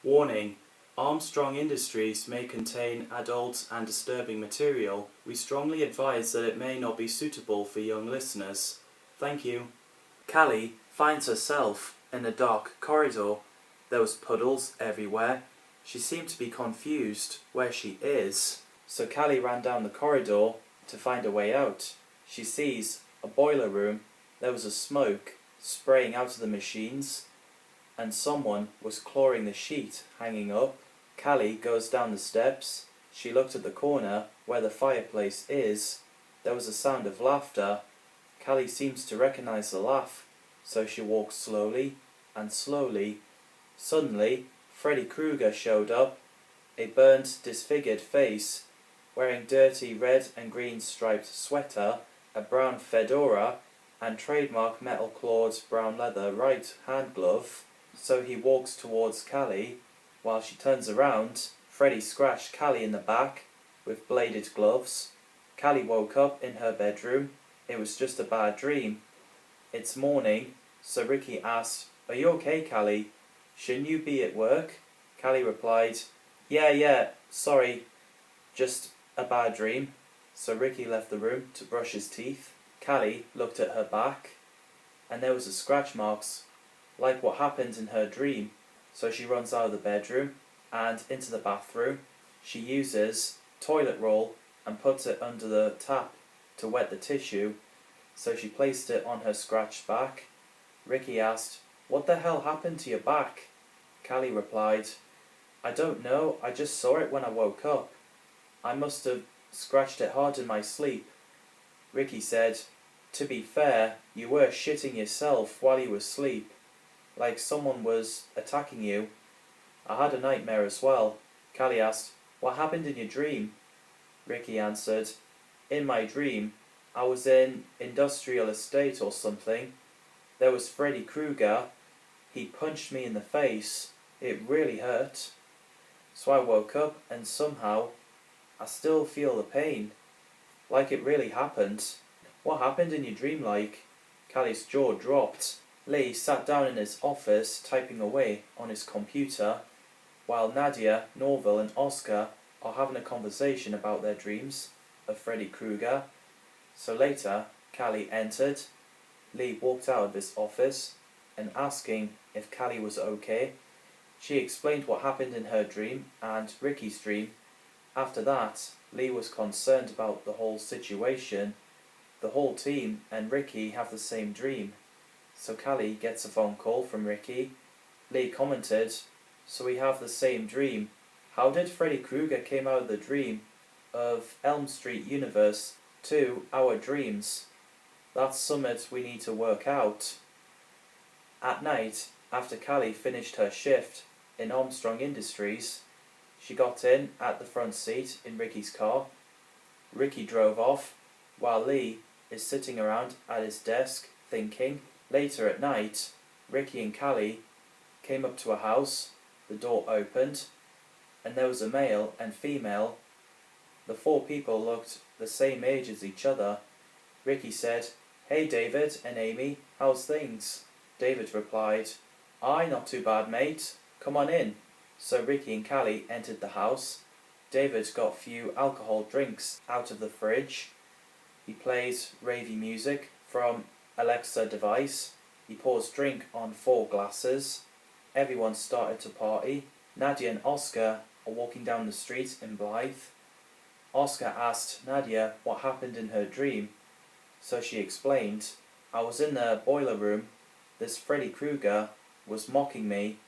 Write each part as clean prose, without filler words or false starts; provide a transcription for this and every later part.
Warning: Armstrong Industries may contain adult and disturbing material. We strongly advise that it may not be suitable for young listeners. Thank you. Callie finds herself in a dark corridor. There was puddles everywhere. She seemed to be confused where she is. So Callie ran down the corridor to find a way out. She sees a boiler room. There was a smoke spraying out of the machines, and someone was clawing the sheet hanging up. Callie goes down the steps. She looked at the corner where the fireplace is. There was a sound of laughter. Callie seems to recognize the laugh, so she walks slowly and slowly. Suddenly, Freddy Kruger showed up, a burnt, disfigured face, wearing dirty red and green striped sweater, a brown fedora, and trademark metal-clawed brown leather right hand glove. So he walks towards Callie. While she turns around, Freddy scratched Callie in the back with bladed gloves. Callie woke up in her bedroom. It was just a bad dream. It's morning, so Ricky asked, "Are you okay, Callie? Shouldn't you be at work?" Callie replied, Yeah, sorry, just a bad dream." So Ricky left the room to brush his teeth. Callie looked at her back, and there was a scratch marks, like what happened in her dream. So she runs out of the bedroom and into the bathroom. She uses toilet roll and puts it under the tap to wet the tissue. So she placed it on her scratched back. Ricky asked, "What the hell happened to your back?" Callie replied, "I don't know, I just saw it when I woke up. I must have scratched it hard in my sleep." Ricky said, "To be fair, you were shitting yourself while you were asleep, like someone was attacking you. I had a nightmare as well." Callie asked, "What happened in your dream?" Ricky answered, "In my dream, I was in industrial estate or something. There was Freddy Kruger. He punched me in the face. It really hurt. So I woke up and somehow I still feel the pain, like it really happened." "What happened in your dream like?" Callie's jaw dropped. Lee sat down in his office typing away on his computer, while Nadia, Norville and Oscar are having a conversation about their dreams of Freddy Kruger. So later, Callie entered. Lee walked out of his office and asking if Callie was okay. She explained what happened in her dream and Ricky's dream. After that, Lee was concerned about the whole situation. The whole team and Ricky have the same dream. So Callie gets a phone call from Ricky. Lee commented, "So we have the same dream. How did Freddy Kruger came out of the dream of Elm Street Universe to our dreams? That's something we need to work out." At night, after Callie finished her shift in Armstrong Industries, she got in at the front seat in Ricky's car. Ricky drove off, while Lee is sitting around at his desk thinking. Later at night, Ricky and Callie came up to a house. The door opened, and there was a male and female. The four people looked the same age as each other. Ricky said, "Hey David and Amy, how's things?" David replied, "Aye, not too bad mate, come on in." So Ricky and Callie entered the house. David got a few alcohol drinks out of the fridge. He plays ravey music from Alexa device. He pours drink on 4 glasses. Everyone started to party. Nadia and Oscar are walking down the street in Blyth. Oscar asked Nadia what happened in her dream. So she explained, "I was in the boiler room. This Freddy Kruger was mocking me.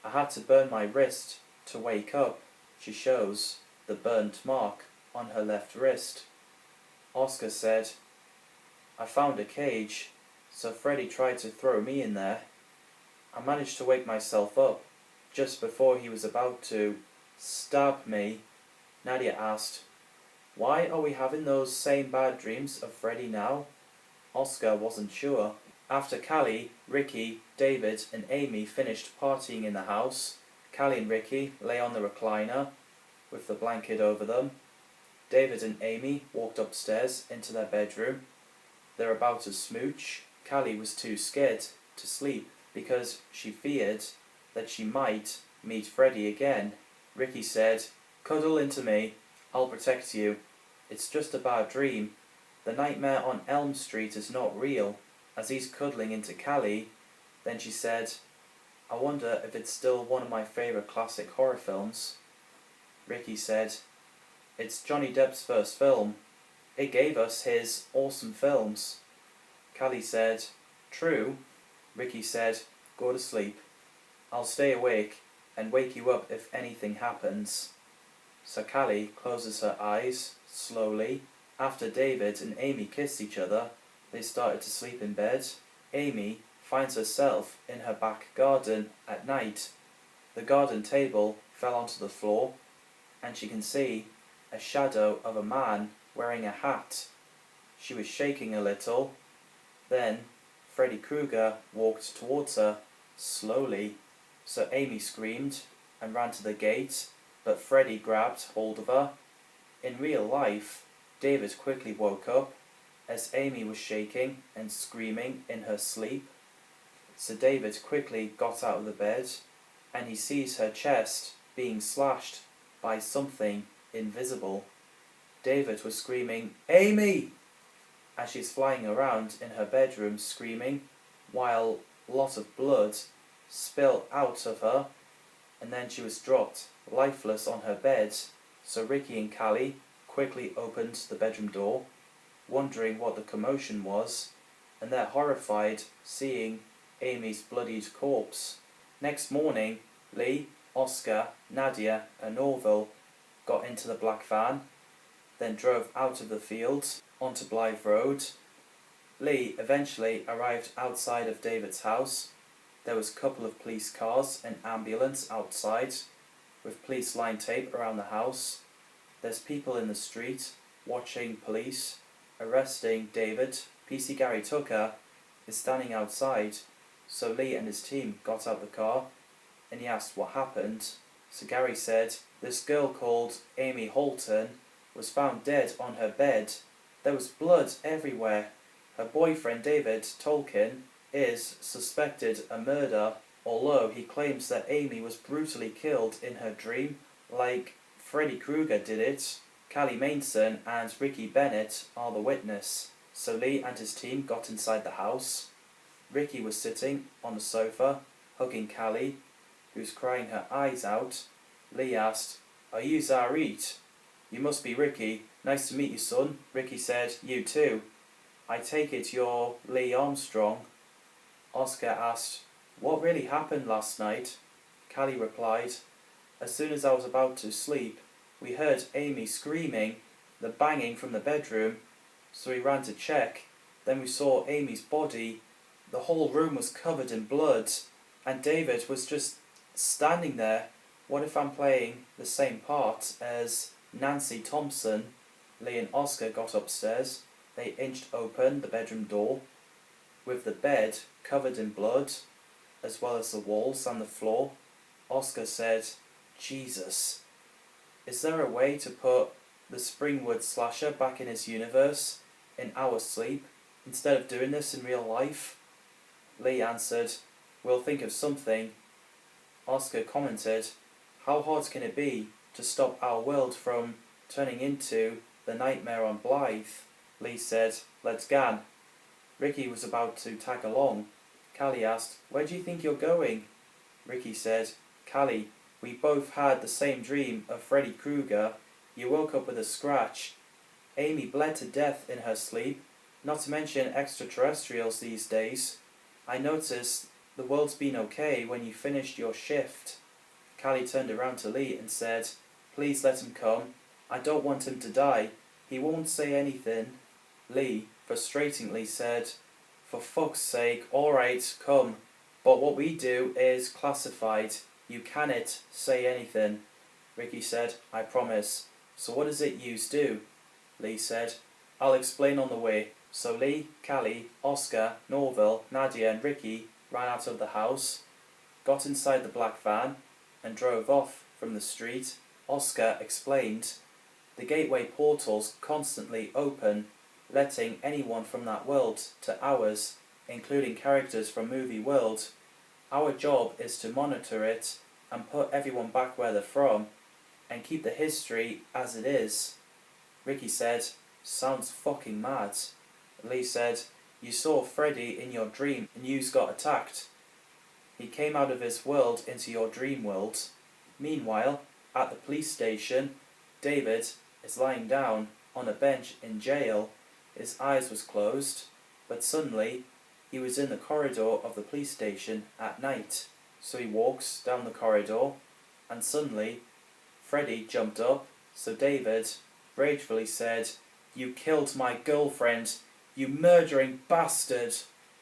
I had to burn my wrist to wake up." She shows the burnt mark on her left wrist. Oscar said, "I found a cage, so Freddy tried to throw me in there. I managed to wake myself up just before he was about to stab me." Nadia asked, "Why are we having those same bad dreams of Freddy now?" Oscar wasn't sure. After Callie, Ricky, David and Amy finished partying in the house, Callie and Ricky lay on the recliner with the blanket over them. David and Amy walked upstairs into their bedroom. They're about to smooch. Callie was too scared to sleep because she feared that she might meet Freddy again. Ricky said, "Cuddle into me, I'll protect you. It's just a bad dream. The nightmare on Elm Street is not real," as he's cuddling into Callie. Then she said, "I wonder if it's still one of my favourite classic horror films." Ricky said, "It's Johnny Depp's first film. It gave us his awesome films." Callie said, "True." Ricky said, "Go to sleep. I'll stay awake and wake you up if anything happens." So Callie closes her eyes slowly. After David and Amy kissed each other, they started to sleep in bed. Amy finds herself in her back garden at night. The garden table fell onto the floor, and she can see a shadow of a man wearing a hat. She was shaking a little. Then Freddy Kruger walked towards her, slowly. So Amy screamed and ran to the gate, but Freddy grabbed hold of her. In real life, David quickly woke up as Amy was shaking and screaming in her sleep. So David quickly got out of the bed, and he sees her chest being slashed by something invisible. David was screaming, "Amy!" as she's flying around in her bedroom screaming, while a lot of blood spilled out of her, and then she was dropped lifeless on her bed. So Ricky and Callie quickly opened the bedroom door, wondering what the commotion was, and they're horrified seeing Amy's bloodied corpse. Next morning, Lee, Oscar, Nadia and Norville got into the black van, then drove out of the fields onto Blyth Road. Lee eventually arrived outside of David's house. There was a couple of police cars and ambulance outside, with police line tape around the house. There's people in the street watching police arresting David. PC Gary Tucker is standing outside, so Lee and his team got out the car, and he asked what happened. So Gary said, "This girl called Amy Holton was found dead on her bed. There was blood everywhere. Her boyfriend David Tolkien is suspected a murder, although he claims that Amy was brutally killed in her dream, like Freddy Kruger did it. Callie Mason and Ricky Bennett are the witness." So Lee and his team got inside the house. Ricky was sitting on the sofa, hugging Callie, who's crying her eyes out. Lee asked, "Are you Zarit?" "You must be Ricky. Nice to meet you, son." Ricky said, "You too. I take it you're Lee Armstrong." Oscar asked, "What really happened last night?" Callie replied, "As soon as I was about to sleep, we heard Amy screaming, the banging from the bedroom, so we ran to check. Then we saw Amy's body. The whole room was covered in blood, and David was just standing there. What if I'm playing the same part as Nancy Thompson?" Lee and Oscar got upstairs. They inched open the bedroom door, with the bed covered in blood, as well as the walls and the floor. Oscar said, "Jesus, is there a way to put the Springwood slasher back in his universe in our sleep, instead of doing this in real life?" Lee answered, "We'll think of something." Oscar commented, "How hard can it be to stop our world from turning into the nightmare on Blyth?" Lee said, "Let's gan." Ricky was about to tag along. Callie asked, "Where do you think you're going?" Ricky said, "Callie, we both had the same dream of Freddy Kruger. You woke up with a scratch. Amy bled to death in her sleep, not to mention extraterrestrials these days. I noticed the world's been okay when you finished your shift." Callie turned around to Lee and said, "Please let him come. I don't want him to die. He won't say anything." Lee frustratingly said, "For fuck's sake, alright, come. But what we do is classified. You cannot say anything." Ricky said, "I promise." "So what does it yous do?" Lee said, "I'll explain on the way." So Lee, Callie, Oscar, Norville, Nadia and Ricky ran out of the house, got inside the black van and drove off from the street. Oscar explained, "The gateway portals constantly open, letting anyone from that world to ours, including characters from movie world. Our job is to monitor it and put everyone back where they're from, and keep the history as it is. Ricky said, sounds fucking mad. Lee said, you saw Freddy in your dream and yous got attacked. He came out of his world into your dream world. Meanwhile, at the police station, David is lying down on a bench in jail. His eyes was closed, but suddenly he was in the corridor of the police station at night. So he walks down the corridor, and suddenly Freddy jumped up. So David ragefully said, you killed my girlfriend, you murdering bastard.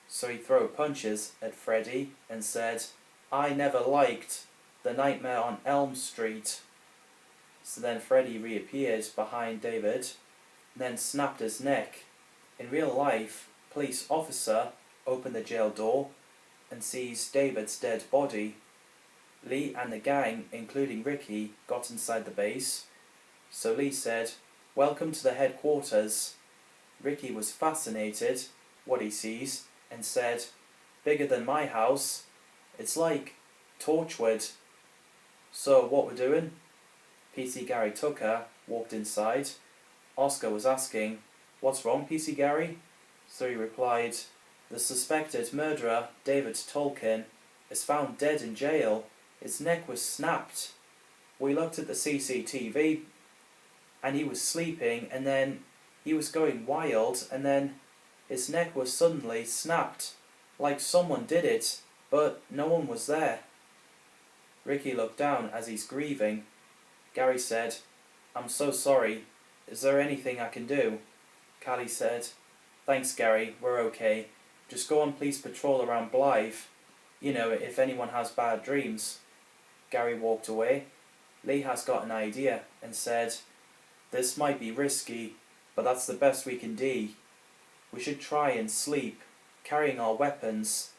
So he threw punches at Freddy and said, I never liked the Nightmare on Elm Street. So then Freddy reappeared behind David, then snapped his neck. In real life, police officer opened the jail door and sees David's dead body. Lee and the gang, including Ricky, got inside the base. So Lee said, welcome to the headquarters. Ricky was fascinated what he sees and said, bigger than my house. It's like Torchwood. So what we're doing? PC Gary Tucker walked inside. Oscar was asking, what's wrong, PC Gary? So he replied, the suspected murderer, David Tolkien, is found dead in jail. His neck was snapped. We looked at the CCTV and he was sleeping, and then he was going wild, and then his neck was suddenly snapped, like someone did it, but no one was there. Ricky looked down as he's grieving. Gary said, I'm so sorry. Is there anything I can do? Callie said, thanks Gary, we're okay. Just go on police patrol around Blyth. You know, if anyone has bad dreams. Gary walked away. Lee has got an idea and said, this might be risky, but that's the best we can do. We should try and sleep, carrying our weapons.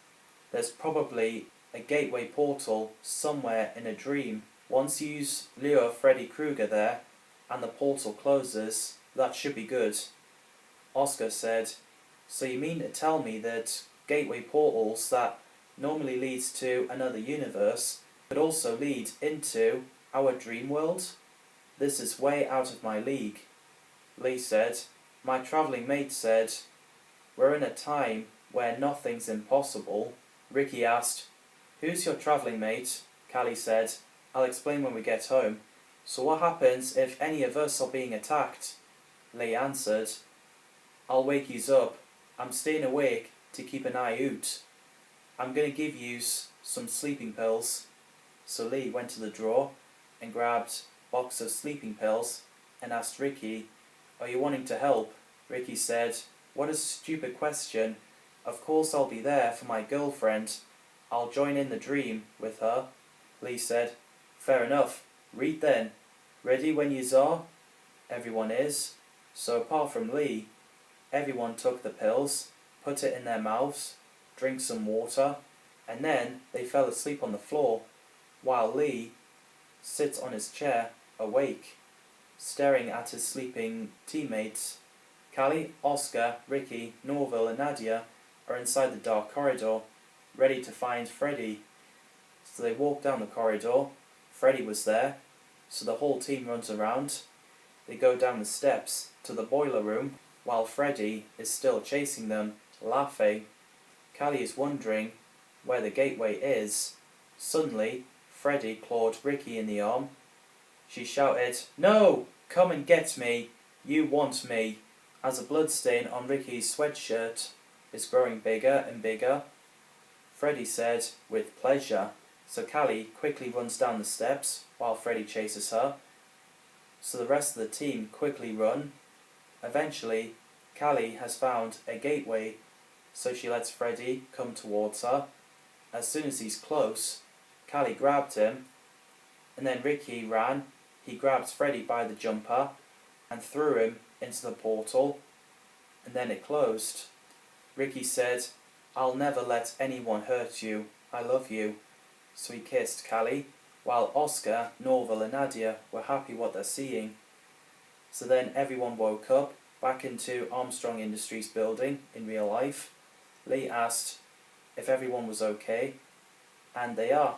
There's probably a gateway portal somewhere in a dream. Once you lure Freddy Kruger there, and the portal closes, that should be good. Oscar said, so you mean to tell me that gateway portals that normally leads to another universe could also lead into our dream world? This is way out of my league. Lee said, my travelling mate said, we're in a time where nothing's impossible. Ricky asked, who's your travelling mate? Callie said, I'll explain when we get home. So what happens if any of us are being attacked? Lee answered, I'll wake yous up. I'm staying awake to keep an eye out. I'm going to give yous some sleeping pills. So Lee went to the drawer and grabbed a box of sleeping pills and asked Ricky, are you wanting to help? Ricky said, what a stupid question. Of course I'll be there for my girlfriend. I'll join in the dream with her. Lee said, fair enough. Read then. Ready when yous are? Everyone is. So apart from Lee, everyone took the pills, put it in their mouths, drank some water, and then they fell asleep on the floor, while Lee sits on his chair, awake, staring at his sleeping teammates. Callie, Oscar, Ricky, Norville and Nadia are inside the dark corridor, ready to find Freddy. So they walk down the corridor. Freddy was there, so the whole team runs around. They go down the steps to the boiler room, while Freddy is still chasing them, laughing. Callie is wondering where the gateway is. Suddenly, Freddy clawed Ricky in the arm. She shouted, no! Come and get me! You want me! As a bloodstain on Ricky's sweatshirt is growing bigger and bigger. Freddy said, with pleasure. So Callie quickly runs down the steps while Freddy chases her. So the rest of the team quickly run. Eventually, Callie has found a gateway, so she lets Freddy come towards her. As soon as he's close, Callie grabbed him, and then Ricky ran. He grabbed Freddy by the jumper and threw him into the portal, and then it closed. Ricky said, I'll never let anyone hurt you. I love you. So he kissed Callie, while Oscar, Norville and Nadia were happy what they're seeing. So then everyone woke up, back into Armstrong Industries building in real life. Lee asked if everyone was okay, and they are.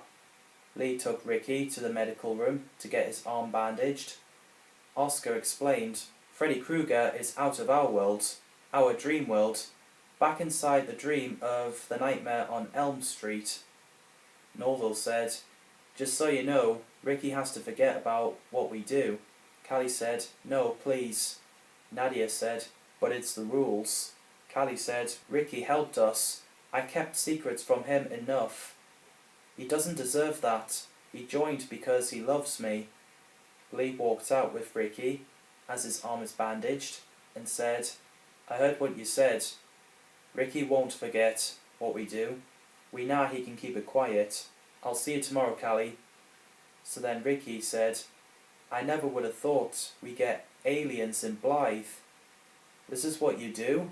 Lee took Ricky to the medical room to get his arm bandaged. Oscar explained, Freddy Kruger is out of our world, our dream world, back inside the dream of the nightmare on Elm Street. Norval said, just so you know, Ricky has to forget about what we do. Callie said, no, please. Nadia said, but it's the rules. Callie said, Ricky helped us. I kept secrets from him enough. He doesn't deserve that. He joined because he loves me. Lee walked out with Ricky, as his arm is bandaged, and said, I heard what you said. Ricky won't forget what we do. We know he can keep it quiet. I'll see you tomorrow, Callie. So then Ricky said, I never would have thought we get aliens in Blyth. This is what you do?